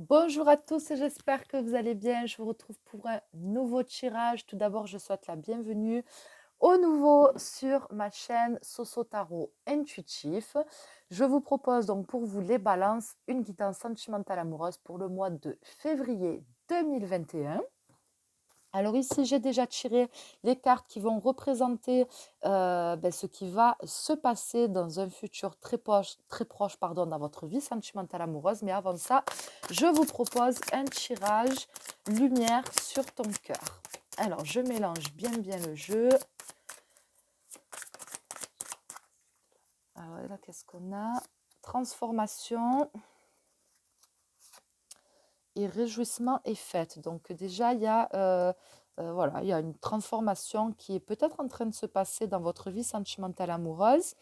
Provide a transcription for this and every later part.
Bonjour à tous et j'espère que vous allez bien. Je vous retrouve pour un nouveau tirage. Tout d'abord, je souhaite la bienvenue au nouveau sur ma chaîne Soso Tarot Intuitif. Je vous propose donc pour vous les balances une guidance sentimentale amoureuse pour le mois de février 2021. Alors ici, j'ai déjà tiré les cartes qui vont représenter ce qui va se passer dans un futur très proche dans votre vie sentimentale amoureuse. Mais avant ça, je vous propose un tirage lumière sur ton cœur. Alors, je mélange bien le jeu. Alors là, qu'est-ce qu'on a? Transformation et réjouissement et fête. Donc déjà, il y a une transformation qui est peut-être en train de se passer dans votre vie sentimentale amoureuse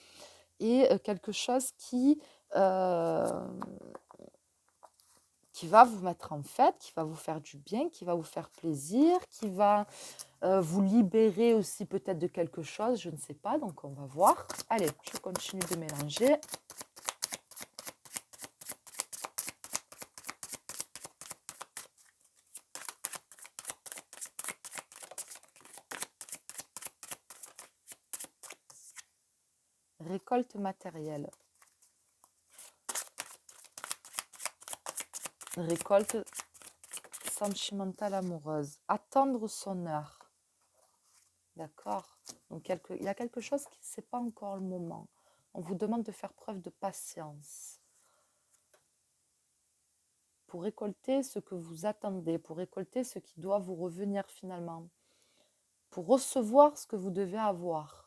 et quelque chose euh, qui va vous mettre en fête, qui va vous faire du bien, qui va vous faire plaisir, qui va vous libérer aussi peut-être de quelque chose, je ne sais pas, donc on va voir. Allez, je continue de mélanger. Récolte matérielle. Récolte sentimentale amoureuse. Attendre son heure. D'accord. Donc il y a quelque chose qui ne sait pas encore le moment. On vous demande de faire preuve de patience pour récolter ce que vous attendez, pour récolter ce qui doit vous revenir finalement, pour recevoir ce que vous devez avoir.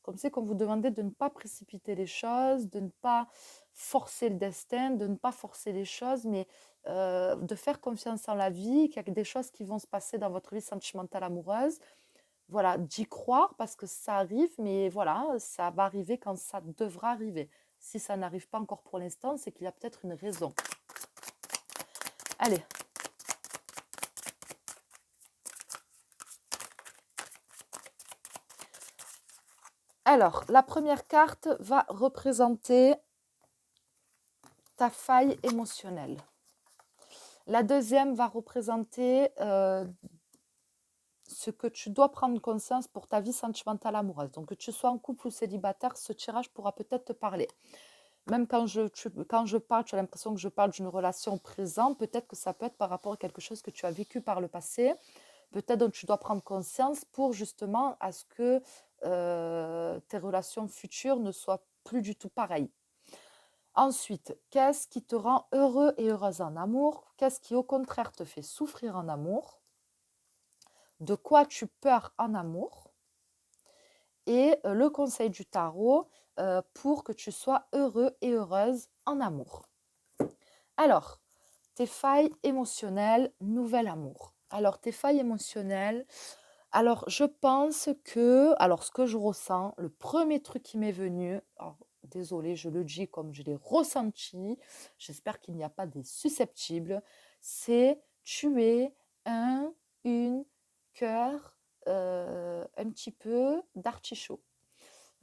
Comme c'est qu'on vous demandait de ne pas précipiter les choses, de ne pas forcer le destin, de ne pas forcer les choses, mais de faire confiance en la vie, qu'il y a des choses qui vont se passer dans votre vie sentimentale amoureuse. Voilà, d'y croire parce que ça arrive, mais voilà, ça va arriver quand ça devra arriver. Si ça n'arrive pas encore pour l'instant, c'est qu'il y a peut-être une raison. Allez. Alors, la première carte va représenter ta faille émotionnelle. La deuxième va représenter ce que tu dois prendre conscience pour ta vie sentimentale amoureuse. Donc, que tu sois en couple ou célibataire, ce tirage pourra peut-être te parler. Même quand je parle, tu as l'impression que je parle d'une relation présente, peut-être que ça peut être par rapport à quelque chose que tu as vécu par le passé, peut-être dont tu dois prendre conscience pour justement à ce que tes relations futures ne soient plus du tout pareilles. Ensuite, qu'est-ce qui te rend heureux et heureuse en amour? Qu'est-ce qui au contraire te fait souffrir en amour? De quoi tu peurs en amour? Et le conseil du tarot pour que tu sois heureux et heureuse en amour. Alors, tes failles émotionnelles, nouvel amour. Alors, tes failles émotionnelles, alors je pense que, alors ce que je ressens, le premier truc qui m'est venu, alors, désolée, je le dis comme je l'ai ressenti, j'espère qu'il n'y a pas des susceptibles, c'est tuer une cœur un petit peu d'artichaut.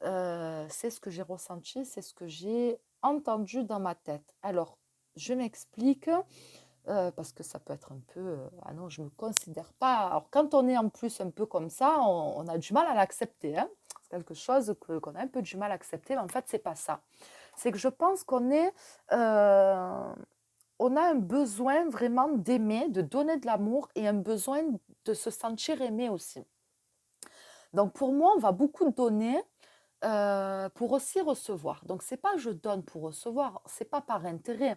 C'est ce que j'ai ressenti, c'est ce que j'ai entendu dans ma tête. Alors, je m'explique, parce que ça peut être un peu, ah non, je ne me considère pas. Alors, quand on est en plus un peu comme ça, on a du mal à l'accepter. Hein. C'est quelque chose qu'on a un peu du mal à accepter, mais en fait, c'est pas ça. C'est que je pense on a un besoin vraiment d'aimer, de donner de l'amour et un besoin de se sentir aimé aussi. Donc, pour moi, on va beaucoup donner pour aussi recevoir. Donc, c'est pas je donne pour recevoir, c'est pas par intérêt,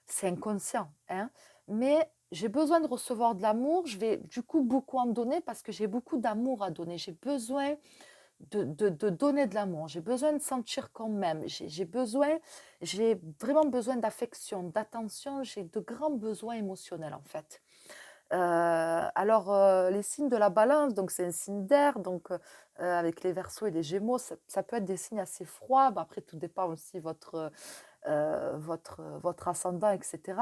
c'est inconscient. Hein. Mais j'ai besoin de recevoir de l'amour, je vais du coup beaucoup en donner parce que j'ai beaucoup d'amour à donner. J'ai besoin de donner de l'amour, j'ai besoin de sentir quand même, j'ai vraiment besoin d'affection, d'attention, j'ai de grands besoins émotionnels en fait. Les signes de la balance, donc c'est un signe d'air, donc avec les Verseaux et les Gémeaux, ça peut être des signes assez froids. Bah, après, tout dépend aussi votre ascendant, etc.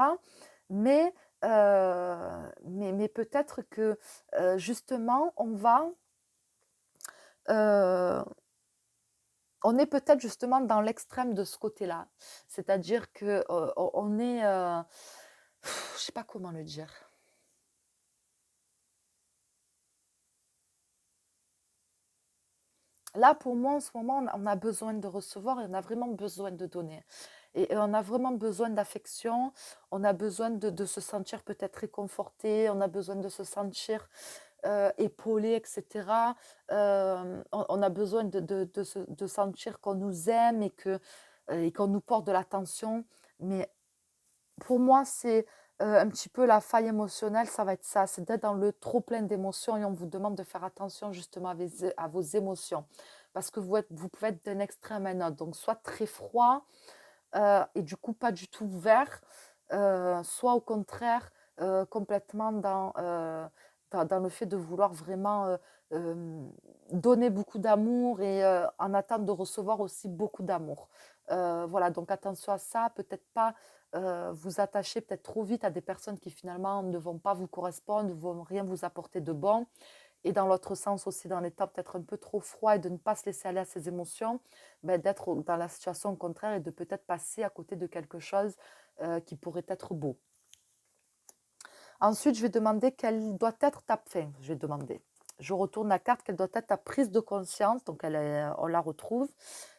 Mais, mais peut-être que justement, euh, on est peut-être justement dans l'extrême de ce côté-là. C'est-à-dire que on est Je sais pas comment le dire. Là, pour moi, en ce moment, on a besoin de recevoir et on a vraiment besoin de donner. Et on a vraiment besoin d'affection, on a besoin de se sentir peut-être réconforté, on a besoin de se sentir épaulé, etc. On a besoin de sentir qu'on nous aime et qu'on nous porte de l'attention. Mais pour moi, c'est un petit peu la faille émotionnelle, ça va être ça, c'est d'être dans le trop plein d'émotions et on vous demande de faire attention justement à vos émotions. Parce que vous pouvez être d'un extrême à un autre. Donc, soit très froid et du coup pas du tout ouvert, soit au contraire complètement dans le fait de vouloir vraiment euh, donner beaucoup d'amour et en attente de recevoir aussi beaucoup d'amour. Voilà, donc attention à ça, peut-être pas vous attacher peut-être trop vite à des personnes qui finalement ne vont pas vous correspondre, ne vont rien vous apporter de bon. Et dans l'autre sens aussi, dans l'état peut-être un peu trop froid et de ne pas se laisser aller à ses émotions, ben, d'être dans la situation contraire et de peut-être passer à côté de quelque chose qui pourrait être beau. Ensuite, je vais demander quelle doit être ta fin. Je vais demander. Je retourne la carte, quelle doit être ta prise de conscience. Donc, on la retrouve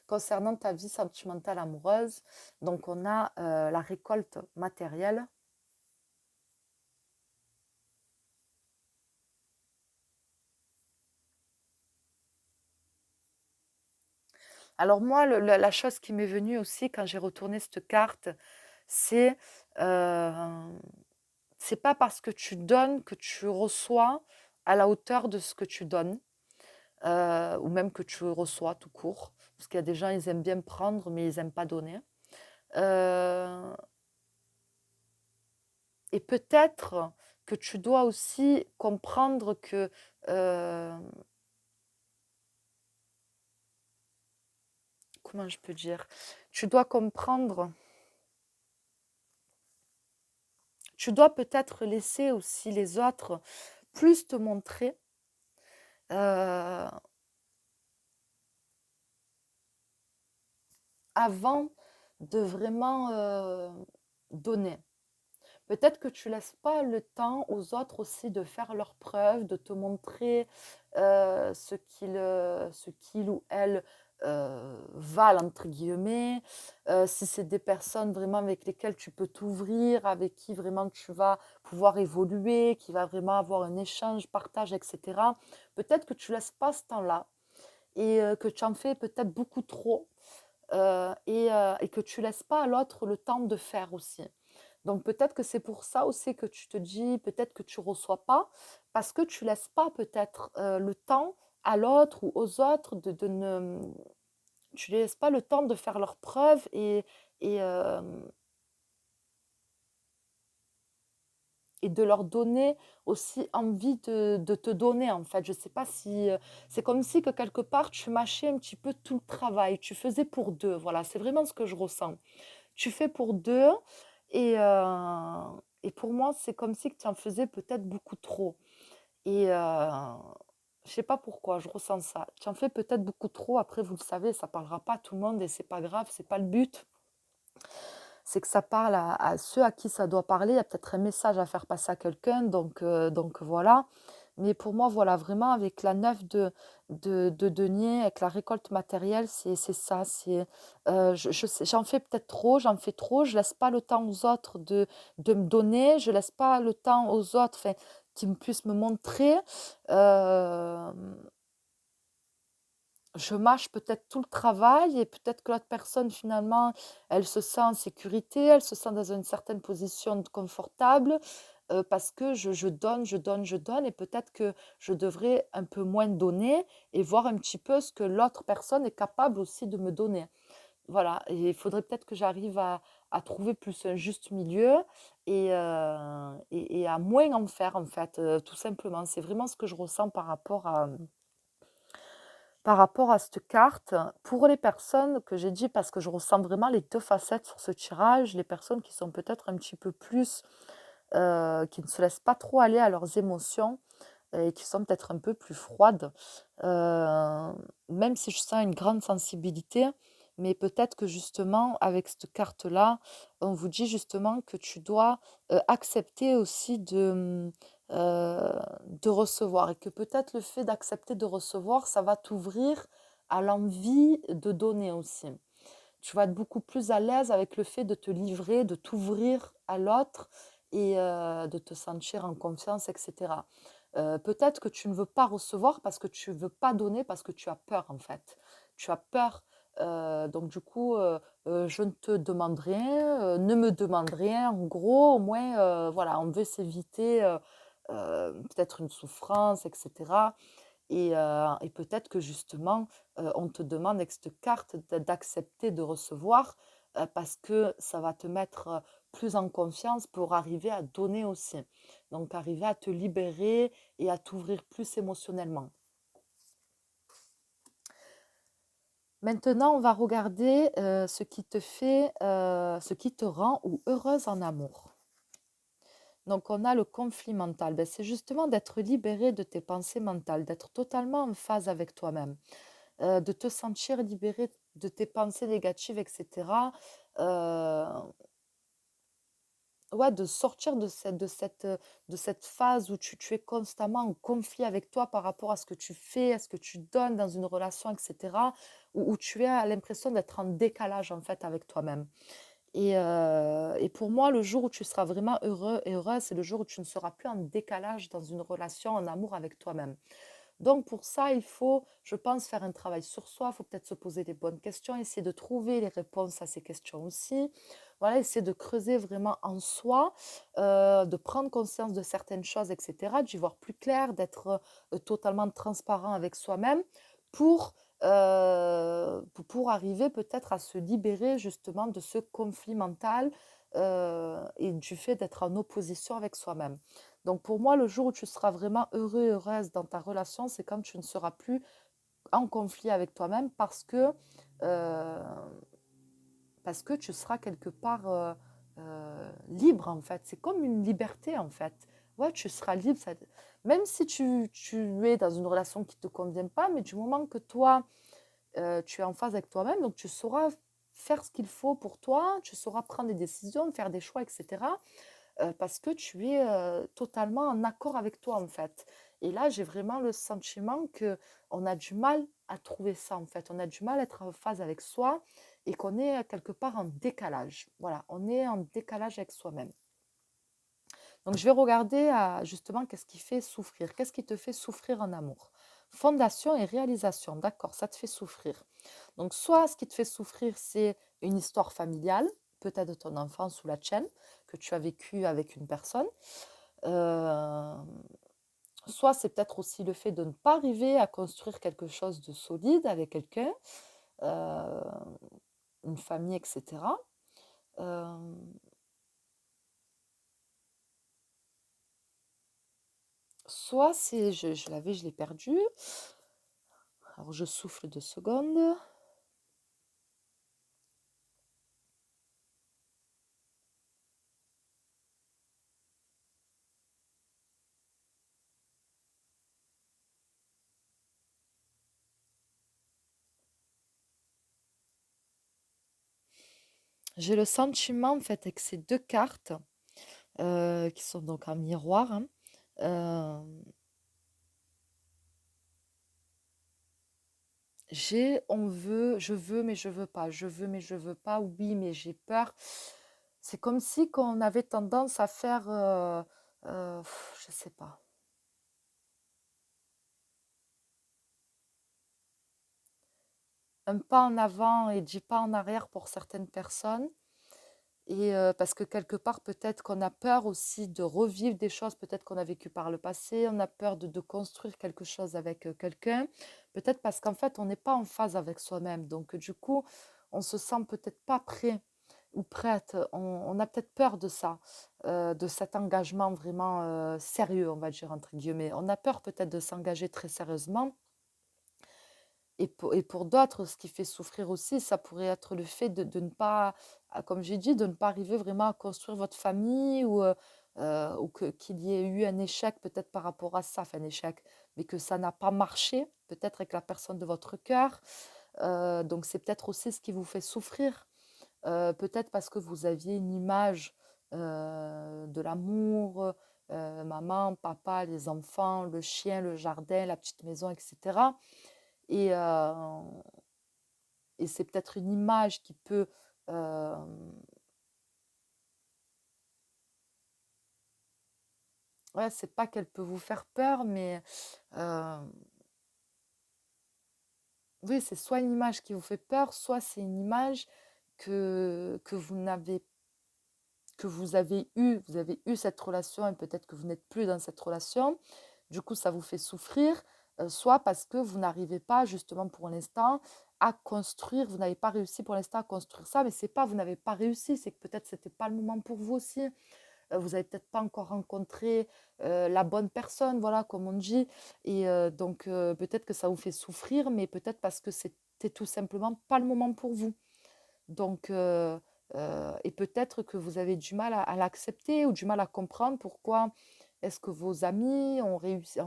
concernant ta vie sentimentale amoureuse. Donc, on a la récolte matérielle. Alors moi, la chose qui m'est venue aussi quand j'ai retourné cette carte, c'est euh, c'est pas parce que tu donnes que tu reçois à la hauteur de ce que tu donnes, ou même que tu reçois tout court. Parce qu'il y a des gens, ils aiment bien prendre, mais ils n'aiment pas donner. Euh, et peut-être que tu dois aussi comprendre que, euh, comment je peux dire, tu dois comprendre, tu dois peut-être laisser aussi les autres plus te montrer euh, avant de vraiment donner. Peut-être que tu laisses pas le temps aux autres aussi de faire leurs preuves, de te montrer ce qu'ils ou elles valent, entre guillemets. Si c'est des personnes vraiment avec lesquelles tu peux t'ouvrir, avec qui vraiment tu vas pouvoir évoluer, qui va vraiment avoir un échange, partage, etc. Peut-être que tu laisses pas ce temps-là et que tu en fais peut-être beaucoup trop et que tu laisses pas à l'autre le temps de faire aussi. Donc peut-être que c'est pour ça aussi que tu te dis, peut-être que tu ne reçois pas, parce que tu laisses pas peut-être le temps à l'autre ou aux autres de ne... Tu ne laisses pas le temps de faire leurs preuves et, euh, et de leur donner aussi envie de te donner en fait. Je ne sais pas si... c'est comme si que quelque part tu mâchais un petit peu tout le travail, tu faisais pour deux. Voilà, c'est vraiment ce que je ressens. Tu fais pour deux et pour moi, c'est comme si que tu en faisais peut-être beaucoup trop. Et je sais pas pourquoi, je ressens ça. Tu en fais peut-être beaucoup trop. Après, vous le savez, ça parlera pas à tout le monde et c'est pas grave, c'est pas le but. C'est que ça parle à ceux à qui ça doit parler. Il y a peut-être un message à faire passer à quelqu'un, donc voilà. Mais pour moi, voilà, vraiment, avec la neuf de denier, avec la récolte matérielle, c'est ça. J'en fais peut-être trop, j'en fais trop. Je laisse pas le temps aux autres de me donner. Je laisse pas le temps aux autres, enfin, qui puissent me montrer. Euh, je mâche peut-être tout le travail et peut-être que l'autre personne, finalement, elle se sent en sécurité, elle se sent dans une certaine position confortable parce que je donne, je donne, je donne et peut-être que je devrais un peu moins donner et voir un petit peu ce que l'autre personne est capable aussi de me donner. Voilà, et il faudrait peut-être que j'arrive à trouver plus un juste milieu et à moins en faire, en fait, tout simplement. C'est vraiment ce que je ressens par rapport à cette carte, pour les personnes que j'ai dit, parce que je ressens vraiment les deux facettes sur ce tirage, les personnes qui sont peut-être un petit peu plus, qui ne se laissent pas trop aller à leurs émotions et qui sont peut-être un peu plus froides, même si je sens une grande sensibilité, Mais peut-être que justement, avec cette carte-là, on vous dit justement que tu dois accepter aussi de recevoir et que peut-être le fait d'accepter de recevoir, ça va t'ouvrir à l'envie de donner aussi. Tu vas être beaucoup plus à l'aise avec le fait de te livrer, de t'ouvrir à l'autre et de te sentir en confiance, etc. Peut-être que tu ne veux pas recevoir parce que tu ne veux pas donner, parce que tu as peur en fait. Tu as peur. Donc du coup, je ne te demande rien, ne me demande rien. En gros, au moins, voilà, on veut s'éviter peut-être une souffrance, etc. Et peut-être que justement, on te demande avec cette carte d'accepter de recevoir parce que ça va te mettre plus en confiance pour arriver à donner aussi. Donc, arriver à te libérer et à t'ouvrir plus émotionnellement. Maintenant, on va regarder ce qui te fait, ce qui te rend ou heureuse en amour. Donc, on a le conflit mental. Ben, c'est justement d'être libéré de tes pensées mentales, d'être totalement en phase avec toi-même. De te sentir libéré de tes pensées négatives, etc. Euh, ouais, de sortir de cette phase où tu es constamment en conflit avec toi par rapport à ce que tu fais, à ce que tu donnes dans une relation, etc. Où tu as l'impression d'être en décalage en fait avec toi-même. Et pour moi, le jour où tu seras vraiment heureux et heureuse, c'est le jour où tu ne seras plus en décalage dans une relation, en amour avec toi-même. Donc pour ça, il faut, je pense, faire un travail sur soi. Il faut peut-être se poser les bonnes questions, essayer de trouver les réponses à ces questions aussi. Voilà, essayer de creuser vraiment en soi, de prendre conscience de certaines choses, etc., d'y voir plus clair, d'être totalement transparent avec soi-même pour, pour arriver peut-être à se libérer justement de ce conflit mental et du fait d'être en opposition avec soi-même. Donc pour moi, le jour où tu seras vraiment heureux et heureuse dans ta relation, c'est quand tu ne seras plus en conflit avec toi-même euh, parce que tu seras quelque part libre en fait. C'est comme une liberté en fait. Ouais, tu seras libre. Même si tu es dans une relation qui ne te convient pas, mais du moment que toi, tu es en phase avec toi-même, donc tu sauras faire ce qu'il faut pour toi, tu sauras prendre des décisions, faire des choix, etc. Parce que tu es totalement en accord avec toi en fait. Et là, j'ai vraiment le sentiment que on a du mal à trouver ça en fait. On a du mal à être en phase avec soi et qu'on est quelque part en décalage. Voilà, on est en décalage avec soi-même. Donc, je vais regarder justement qu'est-ce qui fait souffrir. Qu'est-ce qui te fait souffrir en amour? Fondation et réalisation, d'accord, ça te fait souffrir. Donc, soit ce qui te fait souffrir, c'est une histoire familiale, peut-être de ton enfance ou la tienne, que tu as vécu avec une personne. Euh, Soit c'est peut-être aussi le fait de ne pas arriver à construire quelque chose de solide avec quelqu'un, euh, une famille, etc. Euh, Soit c'est, je l'avais, je l'ai perdu. Alors je souffle 2 secondes. J'ai le sentiment en fait avec ces 2 cartes qui sont donc en miroir, hein, euh, on veut, je veux mais je veux pas, je veux mais je veux pas, oui mais j'ai peur. C'est comme si qu'on avait tendance à faire, je sais pas, un pas en avant et 10 pas en arrière pour certaines personnes. Et parce que quelque part, peut-être qu'on a peur aussi de revivre des choses, peut-être qu'on a vécu par le passé, on a peur de construire quelque chose avec quelqu'un, peut-être parce qu'en fait, on n'est pas en phase avec soi-même. Donc, du coup, on se sent peut-être pas prêt ou prête. On a peut-être peur de ça, de cet engagement vraiment sérieux, on va dire, entre guillemets. On a peur peut-être de s'engager très sérieusement et pour d'autres, ce qui fait souffrir aussi, ça pourrait être le fait de ne pas, comme j'ai dit, de ne pas arriver vraiment à construire votre famille ou qu'il y ait eu un échec peut-être par rapport à ça, enfin un échec, mais que ça n'a pas marché peut-être avec la personne de votre cœur. Donc c'est peut-être aussi ce qui vous fait souffrir. Peut-être parce que vous aviez une image de l'amour, maman, papa, les enfants, le chien, le jardin, la petite maison, etc. Et, euh, et c'est peut-être une image qui peut... euh, ouais, c'est pas qu'elle peut vous faire peur, mais euh, oui, c'est soit une image qui vous fait peur, soit c'est une image que vous n'avez que vous avez eu cette relation et peut-être que vous n'êtes plus dans cette relation. Du coup, ça vous fait souffrir, soit parce que vous n'arrivez pas justement pour l'instant à construire, vous n'avez pas réussi pour l'instant à construire ça, mais c'est pas vous n'avez pas réussi, c'est que peut-être c'était pas le moment pour vous aussi. Vous avez peut-être pas encore rencontré la bonne personne, voilà, comme on dit. Et donc peut-être que ça vous fait souffrir, mais peut-être parce que c'était tout simplement pas le moment pour vous. Donc, et peut-être que vous avez du mal à l'accepter ou du mal à comprendre pourquoi est-ce que vos amis ont réussi,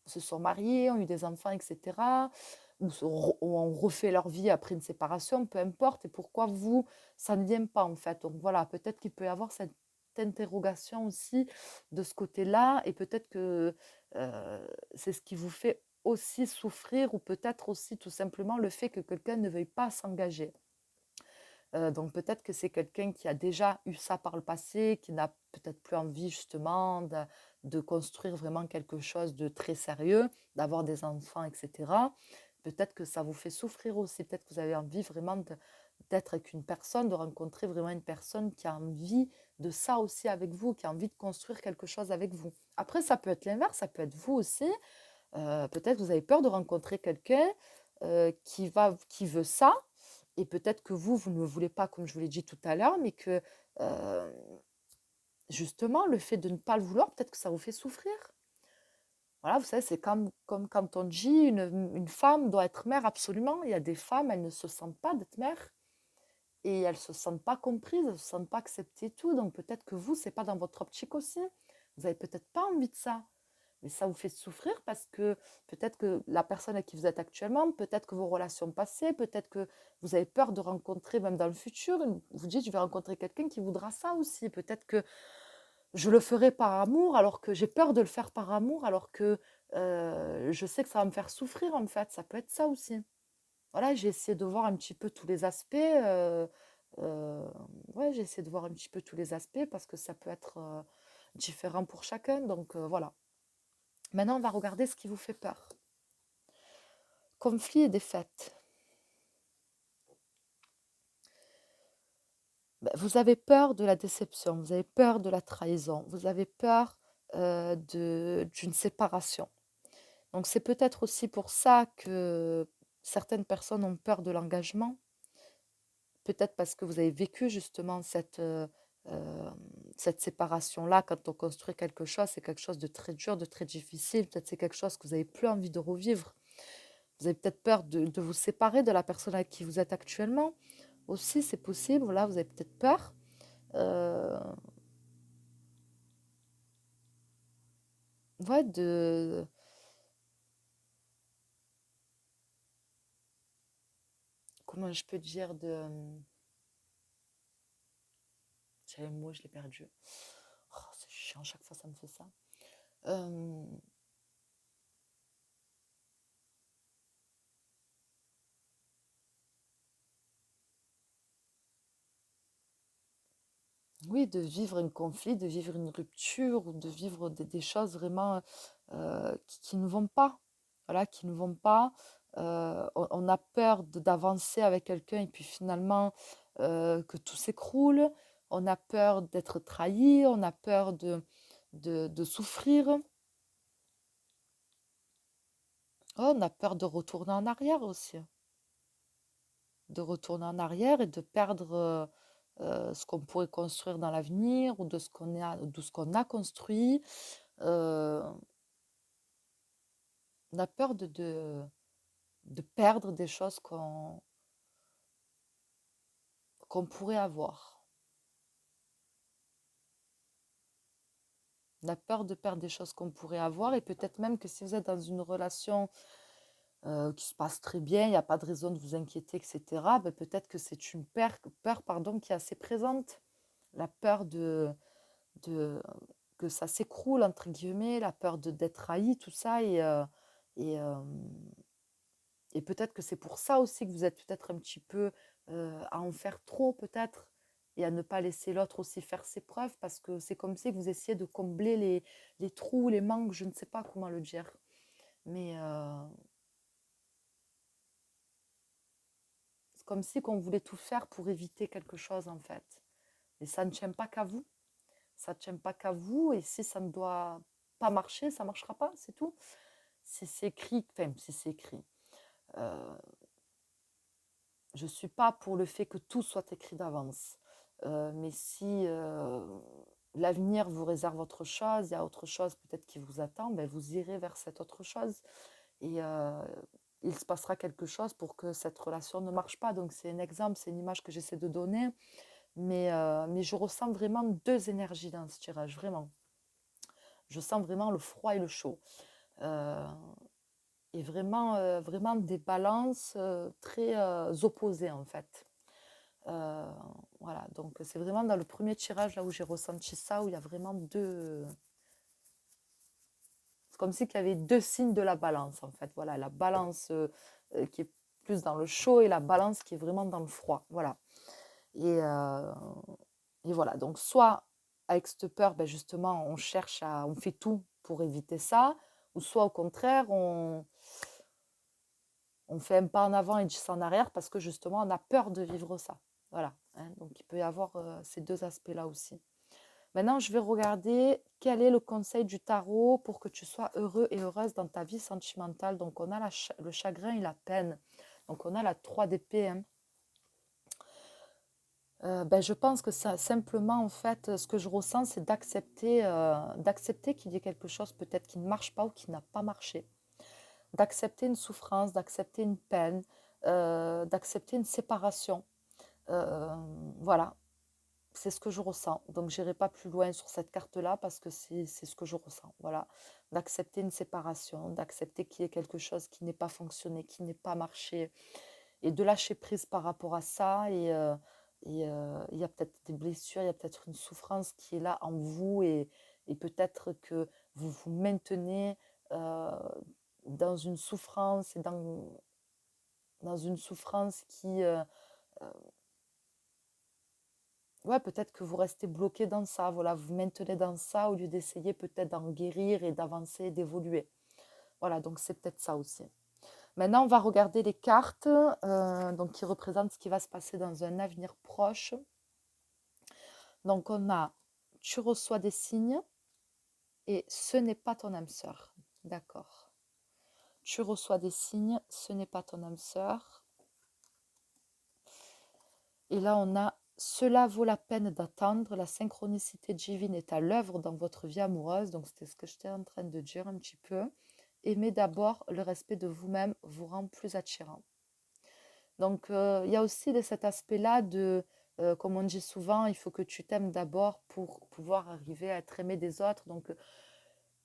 se sont mariés, ont eu des enfants, etc. Ou ont refait leur vie après une séparation, peu importe, et pourquoi vous, ça ne vient pas en fait. Donc voilà, peut-être qu'il peut y avoir cette interrogation aussi de ce côté-là, et peut-être que c'est ce qui vous fait aussi souffrir, ou peut-être aussi tout simplement le fait que quelqu'un ne veuille pas s'engager. Donc peut-être que c'est quelqu'un qui a déjà eu ça par le passé, qui n'a peut-être plus envie justement de construire vraiment quelque chose de très sérieux, d'avoir des enfants, etc. Peut-être que ça vous fait souffrir aussi. Peut-être que vous avez envie vraiment d'être avec une personne, de rencontrer vraiment une personne qui a envie de ça aussi avec vous, qui a envie de construire quelque chose avec vous. Après, ça peut être l'inverse, ça peut être vous aussi. Peut-être que vous avez peur de rencontrer quelqu'un qui veut ça, et peut-être que vous ne le voulez pas, comme je vous l'ai dit tout à l'heure, mais que euh, justement, le fait de ne pas le vouloir, peut-être que ça vous fait souffrir. Voilà, vous savez, c'est comme quand on dit une femme doit être mère absolument. Il y a des femmes, elles ne se sentent pas d'être mère et elles ne se sentent pas comprises, elles ne se sentent pas acceptées et tout. Donc peut-être que vous, c'est pas dans votre optique aussi. Vous avez peut-être pas envie de ça. Mais ça vous fait souffrir parce que peut-être que la personne avec qui vous êtes actuellement, peut-être que vos relations passées, peut-être que vous avez peur de rencontrer, même dans le futur, vous dites, je vais rencontrer quelqu'un qui voudra ça aussi. Peut-être que je le ferai par amour, alors que j'ai peur de le faire par amour, alors que je sais que ça va me faire souffrir, en fait. Ça peut être ça aussi. Voilà, j'ai essayé de voir un petit peu tous les aspects. Euh, ouais, j'ai essayé de voir un petit peu tous les aspects parce que ça peut être différent pour chacun. Donc voilà. Maintenant, on va regarder ce qui vous fait peur. Conflit et défaite. Ben, vous avez peur de la déception, vous avez peur de la trahison, vous avez peur d'une séparation. Donc c'est peut-être aussi pour ça que certaines personnes ont peur de l'engagement, peut-être parce que vous avez vécu justement euh, cette séparation-là. Quand on construit quelque chose, c'est quelque chose de très dur, de très difficile, peut-être c'est quelque chose que vous n'avez plus envie de revivre. Vous avez peut-être peur de vous séparer de la personne avec qui vous êtes actuellement. Aussi, c'est possible. Voilà, vous avez peut-être peur. Euh, ouais, comment je peux dire j'avais le mot, je l'ai perdu. Oh, c'est chiant, chaque fois ça me fait ça. Euh, oui, de vivre un conflit, de vivre une rupture ou de vivre des choses vraiment qui ne vont pas. Voilà, qui ne vont pas. On a peur d'avancer avec quelqu'un et puis finalement que tout s'écroule. On a peur d'être trahi, on a peur de souffrir. Oh, on a peur de retourner en arrière aussi. De retourner en arrière et de perdre ce qu'on pourrait construire dans l'avenir ou de ce qu'on a construit. Euh, on a peur de perdre des choses qu'on pourrait avoir. On a peur de perdre des choses qu'on pourrait avoir et peut-être même que si vous êtes dans une relation qui se passe très bien, il n'y a pas de raison de vous inquiéter, etc., ben, peut-être que c'est une peur, pardon, qui est assez présente. La peur de que ça s'écroule, entre guillemets, la peur d'être trahi, tout ça. Et, euh, et peut-être que c'est pour ça aussi que vous êtes peut-être un petit peu à en faire trop, peut-être, et à ne pas laisser l'autre aussi faire ses preuves, parce que c'est comme si vous essayez de combler les trous, les manques, je ne sais pas comment le dire. Mais c'est comme si qu'on voulait tout faire pour éviter quelque chose, en fait. Et ça ne tient pas qu'à vous. Ça ne tient pas qu'à vous. Et si ça ne doit pas marcher, ça ne marchera pas, c'est tout. Si c'est écrit, enfin, si c'est écrit. Euh, je ne suis pas pour le fait que tout soit écrit d'avance. Mais si l'avenir vous réserve autre chose, il y a autre chose peut-être qui vous attend, ben vous irez vers cette autre chose. Et il se passera quelque chose pour que cette relation ne marche pas. Donc c'est un exemple, c'est une image que j'essaie de donner. Mais je ressens vraiment deux énergies dans ce tirage, vraiment. Je sens vraiment le froid et le chaud. Euh, et vraiment, vraiment des balances très opposées en fait. Euh, voilà, donc c'est vraiment dans le premier tirage là où j'ai ressenti ça, où il y a vraiment deux. C'est comme si il y avait deux signes de la balance en fait. Voilà, la balance qui est plus dans le chaud et la balance qui est vraiment dans le froid. Voilà. Et, euh, et voilà, donc soit avec cette peur, ben justement, on fait tout pour éviter ça, ou soit au contraire, on fait un pas en avant et 10 en arrière parce que justement, on a peur de vivre ça. Voilà, hein, donc il peut y avoir ces deux aspects-là aussi. Maintenant, je vais regarder quel est le conseil du tarot pour que tu sois heureux et heureuse dans ta vie sentimentale. Donc, on a le chagrin et la peine. Donc, on a la 3 d'épée. Hein. Ben, je pense que ça, simplement, en fait, ce que je ressens, c'est d'accepter qu'il y ait quelque chose peut-être qui ne marche pas ou qui n'a pas marché. D'accepter une souffrance, d'accepter une peine, d'accepter une séparation. Euh, voilà, c'est ce que je ressens. Donc, je n'irai pas plus loin sur cette carte-là parce que c'est ce que je ressens. Voilà, d'accepter une séparation, d'accepter qu'il y ait quelque chose qui n'ait pas fonctionné, qui n'ait pas marché, et de lâcher prise par rapport à ça. Et il y a peut-être des blessures, il y a peut-être une souffrance qui est là en vous, et peut-être que vous vous maintenez euh, dans une souffrance, et dans une souffrance qui... ouais, peut-être que vous restez bloqué dans ça, voilà, vous maintenez dans ça au lieu d'essayer peut-être d'en guérir et d'avancer, d'évoluer. Voilà, donc c'est peut-être ça aussi. Maintenant, on va regarder les cartes donc qui représentent ce qui va se passer dans un avenir proche. Donc, on a tu reçois des signes et ce n'est pas ton âme sœur. D'accord. Tu reçois des signes, ce n'est pas ton âme sœur. Et là, on a cela vaut la peine d'attendre. La synchronicité divine est à l'œuvre dans votre vie amoureuse. Donc, c'était ce que j'étais en train de dire un petit peu. Aimez d'abord, le respect de vous-même vous rend plus attirant. Donc, il y a aussi cet aspect-là comme on dit souvent, il faut que tu t'aimes d'abord pour pouvoir arriver à être aimé des autres. Donc,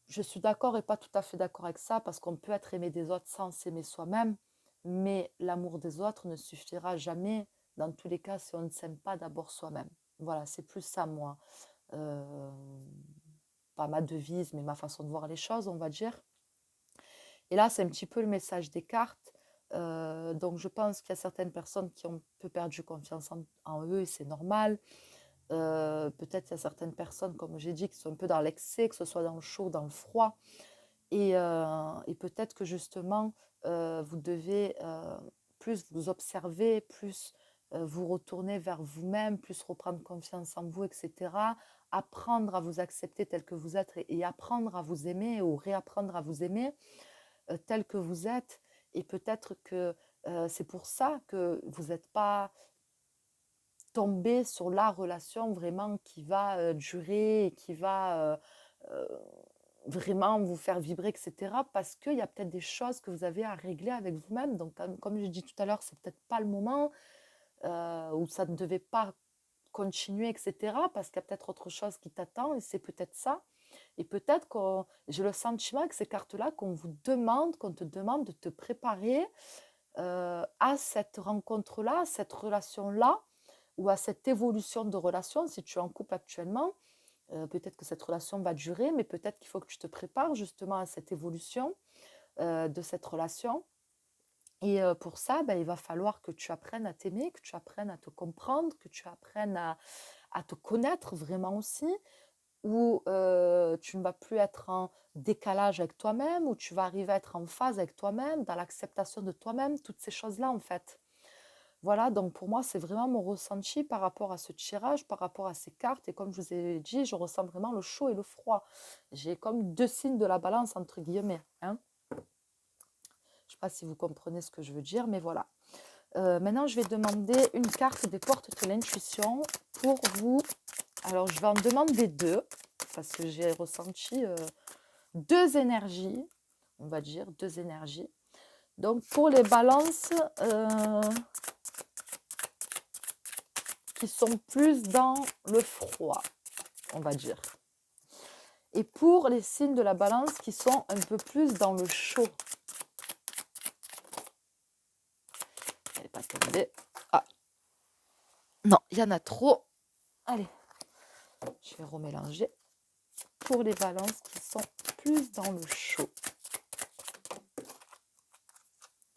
je suis d'accord et pas tout à fait d'accord avec ça parce qu'on peut être aimé des autres sans s'aimer soi-même, mais l'amour des autres ne suffira jamais dans tous les cas si on ne s'aime pas d'abord soi-même. Voilà, c'est plus ça, moi. Euh, Pas ma devise, mais ma façon de voir les choses, on va dire. Et là, c'est un petit peu le message des cartes. Donc, je pense qu'il y a certaines personnes qui ont un peu perdu confiance en eux et c'est normal. Peut-être qu'il y a certaines personnes, comme j'ai dit, qui sont un peu dans l'excès, que ce soit dans le chaud, dans le froid. Et peut-être que justement, vous devez plus vous observer, plus vous retourner vers vous-même, plus reprendre confiance en vous, etc. Apprendre à vous accepter tel que vous êtes et apprendre à vous aimer ou réapprendre à vous aimer tel que vous êtes. Et peut-être que c'est pour ça que vous n'êtes pas tombé sur la relation vraiment qui va durer et qui va euh, vraiment vous faire vibrer, etc. Parce qu'il y a peut-être des choses que vous avez à régler avec vous-même. Donc, comme je dis tout à l'heure, c'est peut-être pas le moment où ça ne devait pas continuer, etc. Parce qu'il y a peut-être autre chose qui t'attend et c'est peut-être ça. Et peut-être que j'ai le sentiment que ces cartes-là, qu'on te demande de te préparer à cette rencontre-là, à cette relation-là, ou à cette évolution de relation, si tu es en couple actuellement. Peut-être que cette relation va durer, mais peut-être qu'il faut que tu te prépares justement à cette évolution de cette relation. Et pour ça, il va falloir que tu apprennes à t'aimer, que tu apprennes à te comprendre, que tu apprennes à te connaître vraiment aussi, où tu ne vas plus être en décalage avec toi-même, où tu vas arriver à être en phase avec toi-même, dans l'acceptation de toi-même, toutes ces choses-là en fait. Voilà, donc pour moi, c'est vraiment mon ressenti par rapport à ce tirage, par rapport à ces cartes. Et comme je vous ai dit, je ressens vraiment le chaud et le froid. J'ai comme deux signes de la balance, entre guillemets, hein. Je ne sais pas si vous comprenez ce que je veux dire, mais voilà. Maintenant, je vais demander une carte des portes de l'intuition pour vous. Alors, je vais en demander deux, parce que j'ai ressenti deux énergies, on va dire, deux énergies. Donc, pour les balances qui sont plus dans le froid, on va dire. Et pour les signes de la balance qui sont un peu plus dans le chaud. Elle n'est pas tombée. Ah, non, il y en a trop. Allez, je vais remélanger. Pour les balances qui sont plus dans le chaud.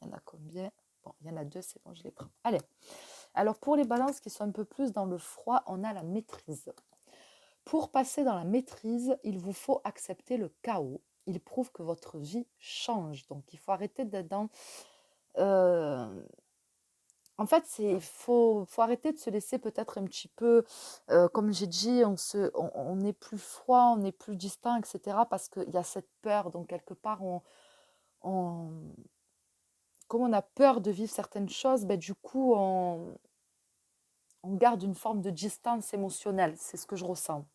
Il y en a combien? Bon, il y en a deux, c'est bon, je les prends. Allez. Alors, pour les balances qui sont un peu plus dans le froid, on a la maîtrise. Pour passer dans la maîtrise, il vous faut accepter le chaos. Il prouve que votre vie change. Donc, il faut arrêter d'être dans... En fait, il faut arrêter de se laisser peut-être un petit peu, comme j'ai dit, on est plus froid, on est plus distant, etc. Parce qu'il y a cette peur. Donc, quelque part, on, comme on a peur de vivre certaines choses, du coup, on garde une forme de distance émotionnelle. C'est ce que je ressens.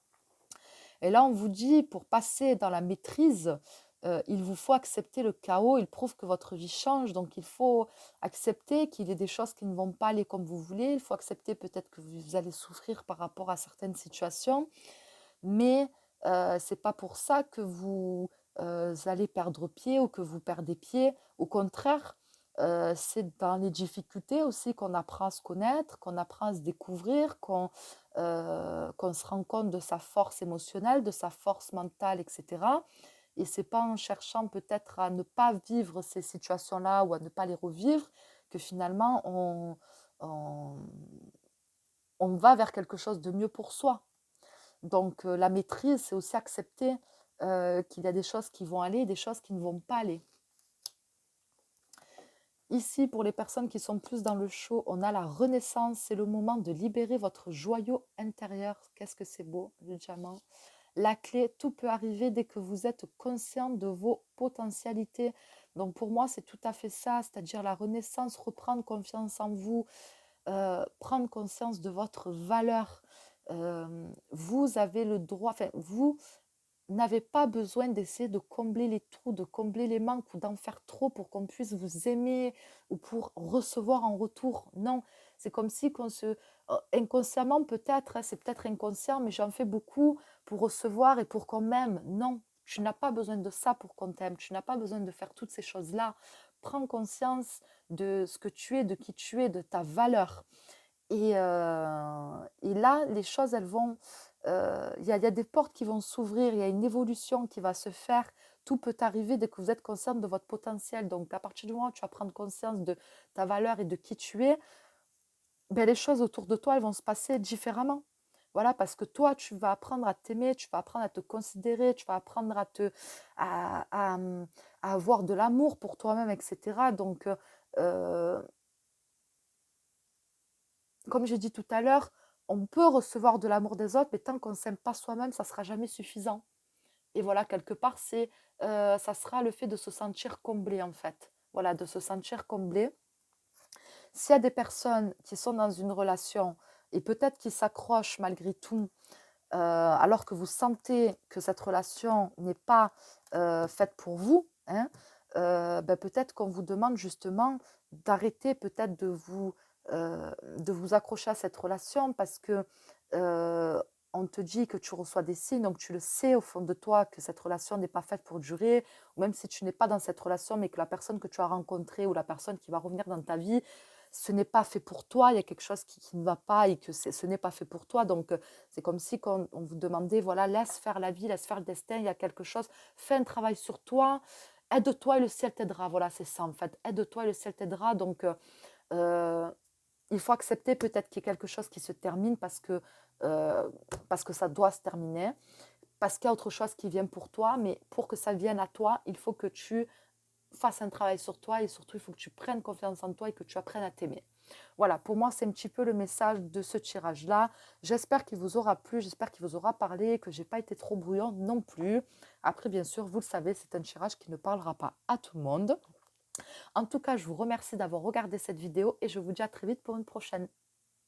Et là, on vous dit, pour passer dans la maîtrise, il vous faut accepter le chaos. Il prouve que votre vie change. Donc, il faut accepter qu'il y ait des choses qui ne vont pas aller comme vous voulez. Il faut accepter peut-être que vous allez souffrir par rapport à certaines situations. Mais ce n'est pas pour ça que vous allez perdre pied ou que vous perdez pied. Au contraire, c'est dans les difficultés aussi qu'on apprend à se connaître, qu'on apprend à se découvrir, qu'on se rend compte de sa force émotionnelle, de sa force mentale, etc. Et c'est pas en cherchant peut-être à ne pas vivre ces situations-là ou à ne pas les revivre que finalement on va vers quelque chose de mieux pour soi. Donc la maîtrise, c'est aussi accepter qu'il y a des choses qui vont aller et des choses qui ne vont pas aller. Ici, pour les personnes qui sont plus dans le chaud, on a la renaissance. C'est le moment de libérer votre joyau intérieur. Qu'est-ce que c'est beau, le diamant. La clé, tout peut arriver dès que vous êtes conscient de vos potentialités. Donc pour moi, c'est tout à fait ça, c'est-à-dire la renaissance, reprendre confiance en vous, prendre conscience de votre valeur. Vous avez le droit, enfin, vous n'avez pas besoin d'essayer de combler les trous, de combler les manques ou d'en faire trop pour qu'on puisse vous aimer ou pour recevoir en retour. Non, c'est comme si qu'on se... inconsciemment peut-être, hein, c'est peut-être inconscient, mais j'en fais beaucoup pour recevoir et pour qu'on m'aime. Non, tu n'as pas besoin de ça pour qu'on t'aime. Tu n'as pas besoin de faire toutes ces choses-là. Prends conscience de ce que tu es, de qui tu es, de ta valeur. Et là, les choses, elles vont... Il y a des portes qui vont s'ouvrir, il y a une évolution qui va se faire. Tout peut arriver dès que vous êtes consciente de votre potentiel. Donc, à partir du moment où tu vas prendre conscience de ta valeur et de qui tu es, les choses autour de toi, elles vont se passer différemment. Voilà, parce que toi, tu vas apprendre à t'aimer, tu vas apprendre à te considérer, tu vas apprendre à avoir de l'amour pour toi-même, etc. Donc, comme j'ai dit tout à l'heure, on peut recevoir de l'amour des autres, mais tant qu'on ne s'aime pas soi-même, ça ne sera jamais suffisant. Et voilà, quelque part, ça sera le fait de se sentir comblé, en fait. Voilà, de se sentir comblé. S'il y a des personnes qui sont dans une relation et peut-être qui s'accrochent malgré tout, alors que vous sentez que cette relation n'est pas faite pour vous, hein, peut-être qu'on vous demande justement d'arrêter peut-être de vous accrocher à cette relation parce que on te dit que tu reçois des signes, donc tu le sais au fond de toi que cette relation n'est pas faite pour durer, ou même si tu n'es pas dans cette relation, mais que la personne que tu as rencontrée ou la personne qui va revenir dans ta vie, ce n'est pas fait pour toi, il y a quelque chose qui ne va pas et que ce n'est pas fait pour toi. Donc, c'est comme si on vous demandait, voilà, laisse faire la vie, laisse faire le destin, il y a quelque chose, fais un travail sur toi, aide-toi et le ciel t'aidera. Voilà, c'est ça en fait, aide-toi et le ciel t'aidera. Donc, euh, il faut accepter peut-être qu'il y a quelque chose qui se termine euh, parce que ça doit se terminer, parce qu'il y a autre chose qui vient pour toi, mais pour que ça vienne à toi, il faut que tu fasses un travail sur toi et surtout, il faut que tu prennes confiance en toi et que tu apprennes à t'aimer. Voilà, pour moi, c'est un petit peu le message de ce tirage-là. J'espère qu'il vous aura plu, j'espère qu'il vous aura parlé, que je n'ai pas été trop brouillon non plus. Après, bien sûr, vous le savez, c'est un tirage qui ne parlera pas à tout le monde. En tout cas, je vous remercie d'avoir regardé cette vidéo et je vous dis à très vite pour une prochaine.